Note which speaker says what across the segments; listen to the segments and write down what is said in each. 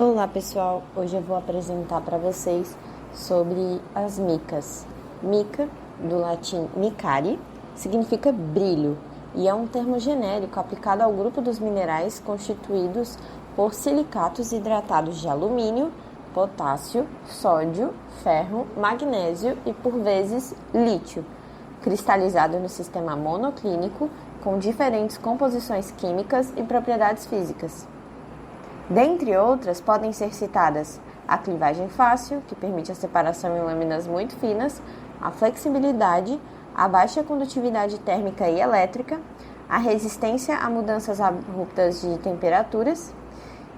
Speaker 1: Olá pessoal, hoje eu vou apresentar para vocês sobre as micas. Mica, do latim micare, significa brilho e é um termo genérico aplicado ao grupo dos minerais constituídos por silicatos hidratados de alumínio, potássio, sódio, ferro, magnésio e por vezes lítio, cristalizado no sistema monoclínico com diferentes composições químicas e propriedades físicas. Dentre outras, podem ser citadas a clivagem fácil, que permite a separação em lâminas muito finas, a flexibilidade, a baixa condutividade térmica e elétrica, a resistência a mudanças abruptas de temperaturas,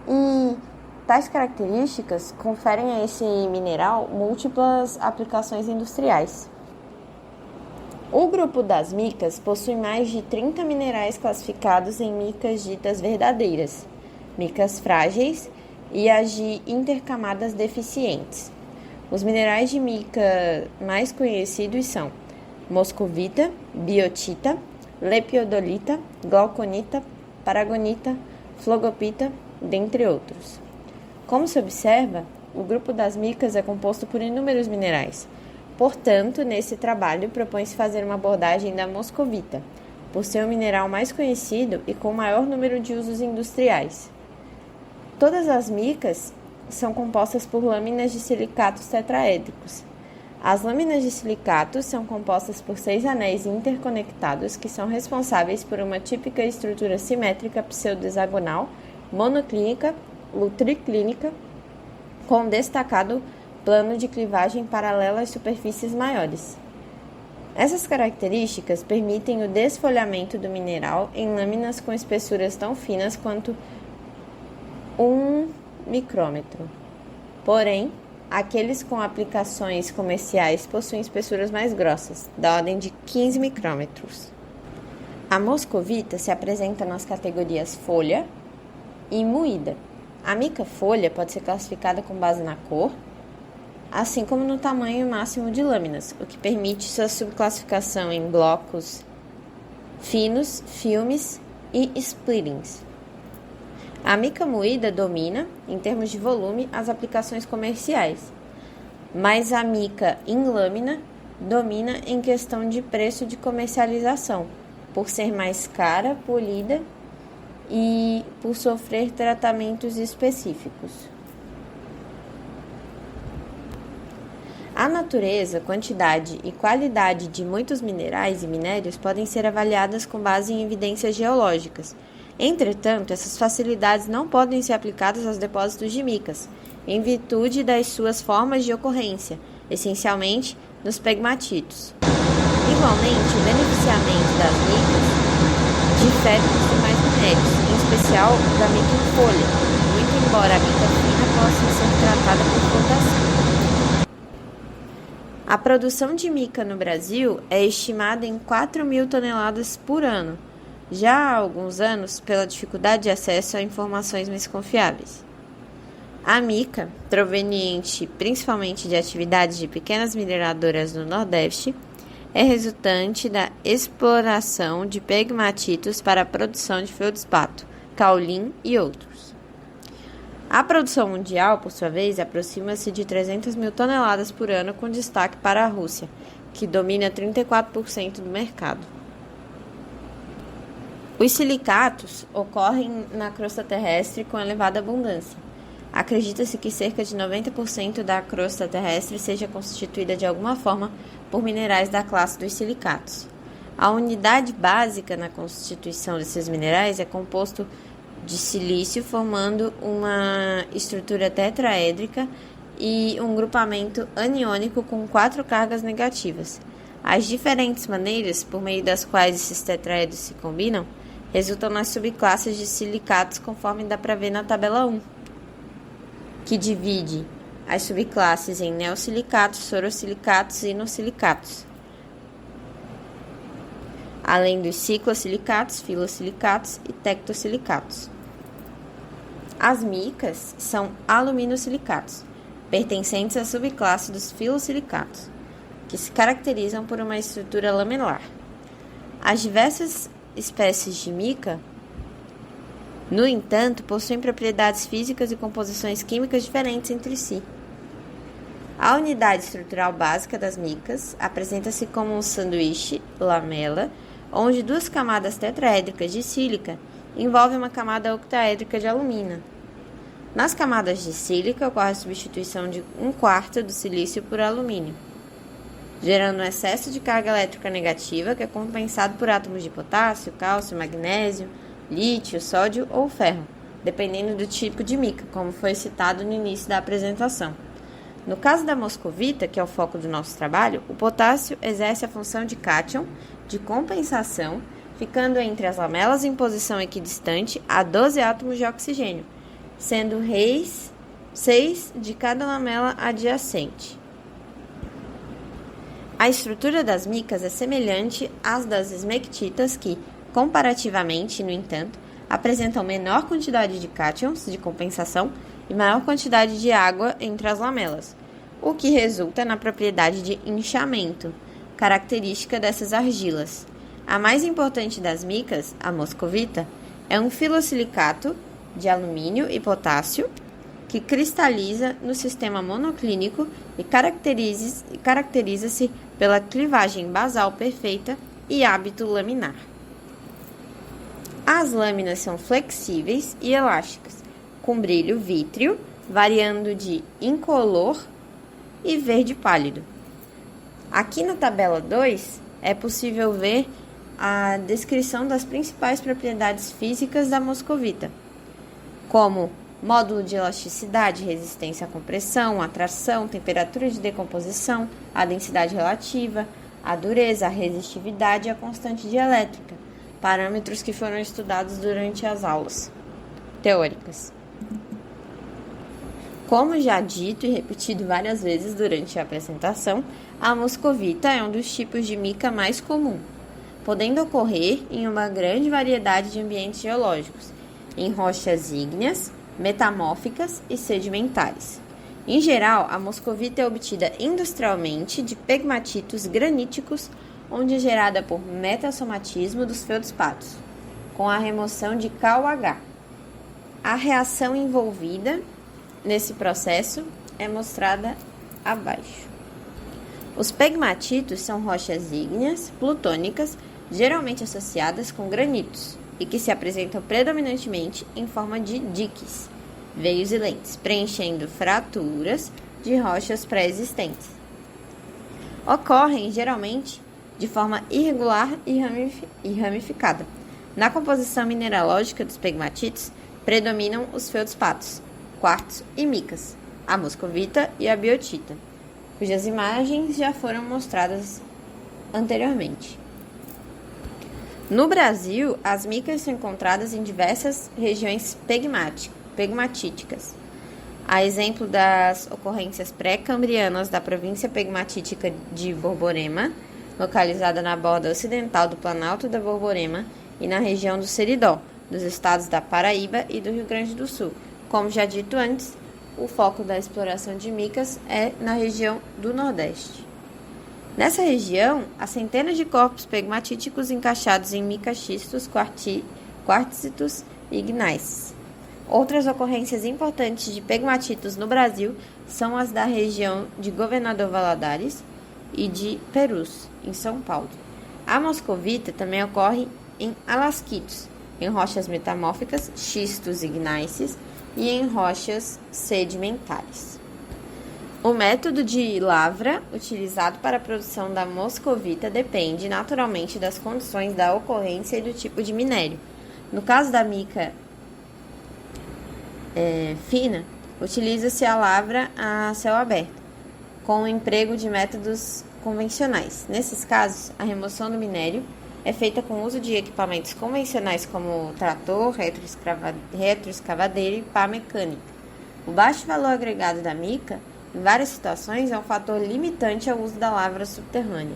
Speaker 1: e tais características conferem a esse mineral múltiplas aplicações industriais. O grupo das micas possui mais de 30 minerais classificados em micas ditas verdadeiras, micas frágeis e as de intercamadas deficientes. Os minerais de mica mais conhecidos são moscovita, biotita, lepiodolita, glauconita, paragonita, flogopita, dentre outros. Como se observa, o grupo das micas é composto por inúmeros minerais. Portanto, nesse trabalho propõe-se fazer uma abordagem da moscovita, por ser o mineral mais conhecido e com maior número de usos industriais. Todas as micas são compostas por lâminas de silicatos tetraédricos. As lâminas de silicatos são compostas por 6 anéis interconectados que são responsáveis por uma típica estrutura simétrica pseudo-hexagonal, monoclínica ou triclínica, com um destacado plano de clivagem paralela às superfícies maiores. Essas características permitem o desfolhamento do mineral em lâminas com espessuras tão finas quanto 1 micrômetro. Porém, aqueles com aplicações comerciais possuem espessuras mais grossas, da ordem de 15 micrômetros. A moscovita se apresenta nas categorias folha e moída. A mica folha pode ser classificada com base na cor, assim como no tamanho máximo de lâminas, o que permite sua subclassificação em blocos finos, filmes e splittings. A mica moída domina, em termos de volume, as aplicações comerciais, mas a mica em lâmina domina em questão de preço de comercialização, por ser mais cara, polida e por sofrer tratamentos específicos. A natureza, quantidade e qualidade de muitos minerais e minérios podem ser avaliadas com base em evidências geológicas. Entretanto, essas facilidades não podem ser aplicadas aos depósitos de micas, em virtude das suas formas de ocorrência, essencialmente nos pegmatitos. Igualmente, o beneficiamento das micas difere dos demais minérios, em especial da mica em folha, muito embora a mica fina possa ser tratada por flotação. A produção de mica no Brasil é estimada em 4.000 toneladas por ano, já há alguns anos pela dificuldade de acesso a informações mais confiáveis. A mica, proveniente principalmente de atividades de pequenas mineradoras no Nordeste, é resultante da exploração de pegmatitos para a produção de feldspato, caulim e outros. A produção mundial, por sua vez, aproxima-se de 300.000 toneladas por ano, com destaque para a Rússia, que domina 34% do mercado. Os silicatos ocorrem na crosta terrestre com elevada abundância. Acredita-se que cerca de 90% da crosta terrestre seja constituída de alguma forma por minerais da classe dos silicatos. A unidade básica na constituição desses minerais é composto de silício, formando uma estrutura tetraédrica e um grupamento aniônico com 4 cargas negativas. As diferentes maneiras por meio das quais esses tetraédros se combinam resultam nas subclasses de silicatos, conforme dá para ver na tabela 1, que divide as subclasses em neosilicatos, sorosilicatos e inosilicatos, além dos ciclosilicatos, filosilicatos e tectosilicatos. As micas são aluminosilicatos, pertencentes à subclasse dos filosilicatos, que se caracterizam por uma estrutura laminar. As diversas espécies de mica No entanto, possuem propriedades físicas e composições químicas diferentes entre si. A unidade estrutural básica das micas apresenta-se como um sanduíche lamela, onde duas camadas tetraédricas de sílica envolvem uma camada octaédrica de alumina. Nas camadas de sílica ocorre a substituição de 1/4 do silício por alumínio, gerando um excesso de carga elétrica negativa que é compensado por átomos de potássio, cálcio, magnésio, lítio, sódio ou ferro, dependendo do tipo de mica, como foi citado no início da apresentação. No caso da moscovita, que é o foco do nosso trabalho, o potássio exerce a função de cátion, de compensação, ficando entre as lamelas em posição equidistante a 12 átomos de oxigênio, sendo 6 de cada lamela adjacente. A estrutura das micas é semelhante às das esmectitas que, comparativamente, no entanto, apresentam menor quantidade de cátions de compensação e maior quantidade de água entre as lamelas, o que resulta na propriedade de inchamento, característica dessas argilas. A mais importante das micas, a moscovita, é um filosilicato de alumínio e potássio que cristaliza no sistema monoclínico e caracteriza-se pela clivagem basal perfeita e hábito laminar. As lâminas são flexíveis e elásticas, com brilho vítreo, variando de incolor e verde pálido. Aqui na tabela 2 é possível ver a descrição das principais propriedades físicas da moscovita, como módulo de elasticidade, resistência à compressão, atração, temperatura de decomposição, a densidade relativa, a dureza, a resistividade e a constante dielétrica, parâmetros que foram estudados durante as aulas teóricas. Como já dito e repetido várias vezes durante a apresentação, a moscovita é um dos tipos de mica mais comum, podendo ocorrer em uma grande variedade de ambientes geológicos, em rochas ígneas, metamórficas e sedimentares. Em geral, a moscovita é obtida industrialmente de pegmatitos graníticos, onde é gerada por metasomatismo dos feldspatos, com a remoção de KOH. A reação envolvida nesse processo é mostrada abaixo. Os pegmatitos são rochas ígneas plutônicas, geralmente associadas com granitos, e que se apresentam predominantemente em forma de diques, veios e lentes, preenchendo fraturas de rochas pré-existentes. Ocorrem, geralmente, de forma irregular e ramificada. Na composição mineralógica dos pegmatitos, predominam os feldspatos, quartzo e micas, a moscovita e a biotita, cujas imagens já foram mostradas anteriormente. No Brasil, as micas são encontradas em diversas regiões pegmatíticas. A exemplo das ocorrências pré-cambrianas da província pegmatítica de Borborema, localizada na borda ocidental do Planalto da Borborema e na região do Seridó, dos estados da Paraíba e do Rio Grande do Sul. Como já dito antes, o foco da exploração de micas é na região do Nordeste. Nessa região, há centenas de corpos pegmatíticos encaixados em micaxistos, quartzitos e gneiss. Outras ocorrências importantes de pegmatitos no Brasil são as da região de Governador Valadares e de Perus, em São Paulo. A moscovita também ocorre em alasquitos, em rochas metamórficas, xistos e gneisses, e em rochas sedimentares. O método de lavra utilizado para a produção da moscovita depende naturalmente das condições da ocorrência e do tipo de minério. No caso da mica fina, utiliza-se a lavra a céu aberto, com o emprego de métodos convencionais. Nesses casos, a remoção do minério é feita com o uso de equipamentos convencionais como trator, retroescavadeira e pá mecânica. O baixo valor agregado da mica, em várias situações, é um fator limitante ao uso da lavra subterrânea.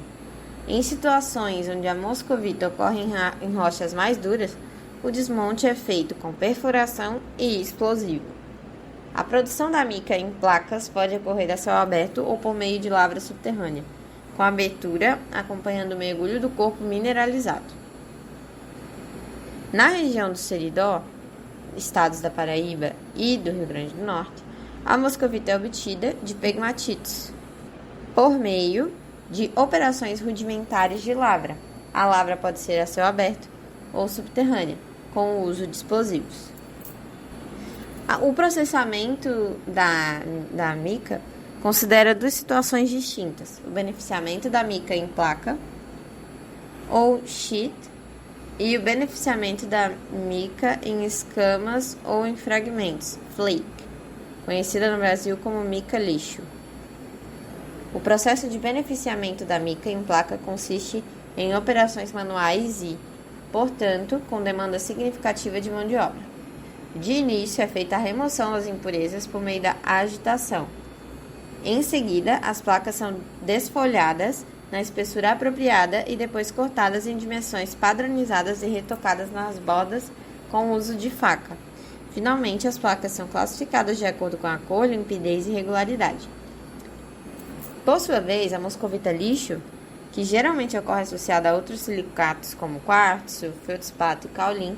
Speaker 1: Em situações onde a moscovita ocorre em rochas mais duras, o desmonte é feito com perfuração e explosivo. A produção da mica em placas pode ocorrer a céu aberto ou por meio de lavra subterrânea, com abertura acompanhando o mergulho do corpo mineralizado. Na região do Seridó, estados da Paraíba e do Rio Grande do Norte, a moscovita é obtida de pegmatitos por meio de operações rudimentares de lavra. A lavra pode ser a céu aberto ou subterrânea, com o uso de explosivos. O processamento da mica considera duas situações distintas: o beneficiamento da mica em placa, ou sheet, e o beneficiamento da mica em escamas ou em fragmentos, flake, conhecida no Brasil como mica lixo. O processo de beneficiamento da mica em placa consiste em operações manuais e, portanto, com demanda significativa de mão de obra. De início, é feita a remoção das impurezas por meio da agitação. Em seguida, as placas são desfolhadas na espessura apropriada e depois cortadas em dimensões padronizadas e retocadas nas bordas com o uso de faca. Finalmente, as placas são classificadas de acordo com a cor, limpidez e regularidade. Por sua vez, a moscovita lixo, que geralmente ocorre associada a outros silicatos como quartzo, feldspato e caolin,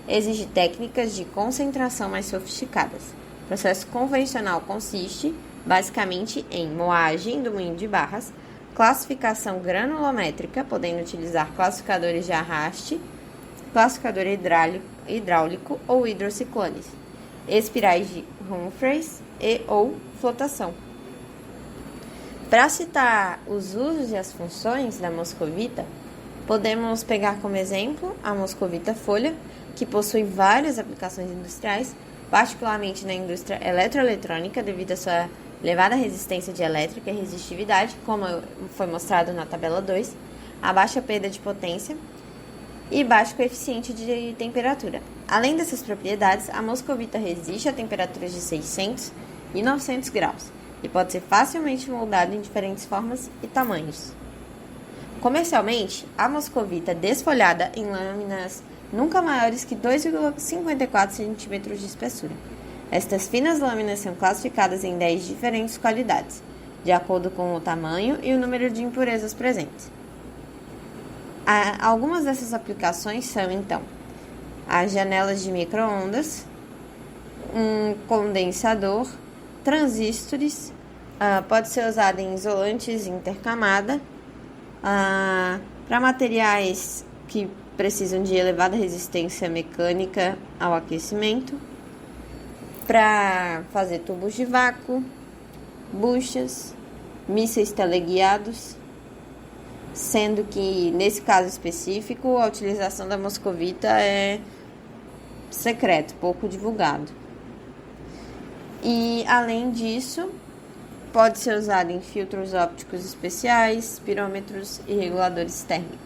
Speaker 1: exige técnicas de concentração mais sofisticadas. O processo convencional consiste, basicamente, em moagem do moinho de barras, classificação granulométrica, podendo utilizar classificadores de arraste, classificador hidráulico ou hidrociclones, espirais de Humphreys ou flotação. Para citar os usos e as funções da moscovita, podemos pegar como exemplo a moscovita folha, que possui várias aplicações industriais, particularmente na indústria eletroeletrônica, devido à sua elevada resistência dielétrica e resistividade, como foi mostrado na tabela 2, a baixa perda de potência e baixo coeficiente de temperatura. Além dessas propriedades, a moscovita resiste a temperaturas de 600 e 900 graus e pode ser facilmente moldada em diferentes formas e tamanhos. Comercialmente, a moscovita desfolhada em lâminas nunca maiores que 2,54 cm de espessura. Estas finas lâminas são classificadas em 10 diferentes qualidades, de acordo com o tamanho e o número de impurezas presentes. Algumas dessas aplicações são, então, as janelas de micro-ondas, um condensador, transistores, pode ser usado em isolantes intercamada, para materiais que precisam de elevada resistência mecânica ao aquecimento, para fazer tubos de vácuo, buchas, mísseis teleguiados, sendo que, nesse caso específico, a utilização da moscovita é secreto, pouco divulgado. E, além disso, pode ser usado em filtros ópticos especiais, pirômetros e reguladores térmicos.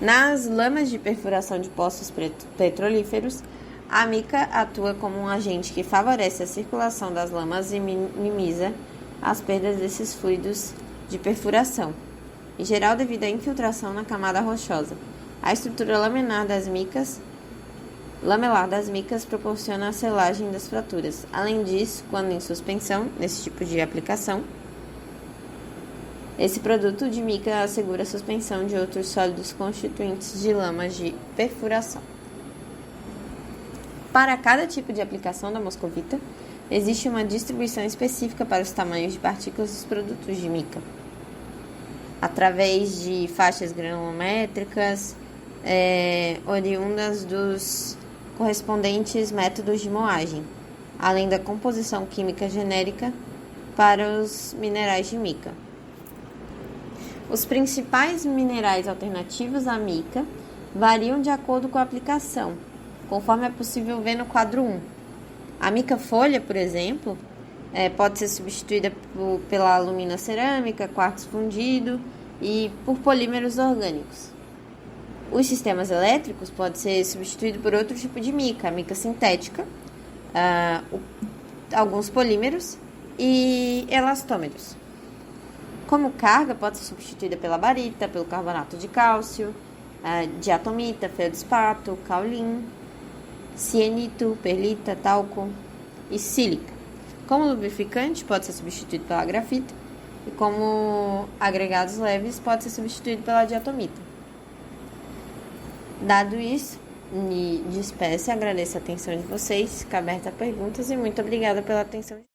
Speaker 1: Nas lamas de perfuração de poços petrolíferos, a mica atua como um agente que favorece a circulação das lamas e minimiza as perdas desses fluidos de perfuração, em geral devido à infiltração na camada rochosa. A estrutura lamelar das micas proporciona a selagem das fraturas. Além disso, quando em suspensão, nesse tipo de aplicação, esse produto de mica assegura a suspensão de outros sólidos constituintes de lamas de perfuração. Para cada tipo de aplicação da moscovita, existe uma distribuição específica para os tamanhos de partículas dos produtos de mica, através de faixas granulométricas, oriundas dos correspondentes métodos de moagem, além da composição química genérica para os minerais de mica. Os principais minerais alternativos à mica variam de acordo com a aplicação, conforme é possível ver no quadro 1. A mica folha, por exemplo, pode ser substituída pela alumina cerâmica, quartzo fundido e por polímeros orgânicos. Os sistemas elétricos podem ser substituídos por outro tipo de mica, a mica sintética, alguns polímeros e elastômeros. Como carga, pode ser substituída pela barita, pelo carbonato de cálcio, diatomita, feldspato, caolin, cianito, perlita, talco e sílica. Como lubrificante, pode ser substituído pela grafita e como agregados leves, pode ser substituído pela diatomita. Dado isso, me despeço e agradeço a atenção de vocês. Fica aberta a perguntas e muito obrigada pela atenção.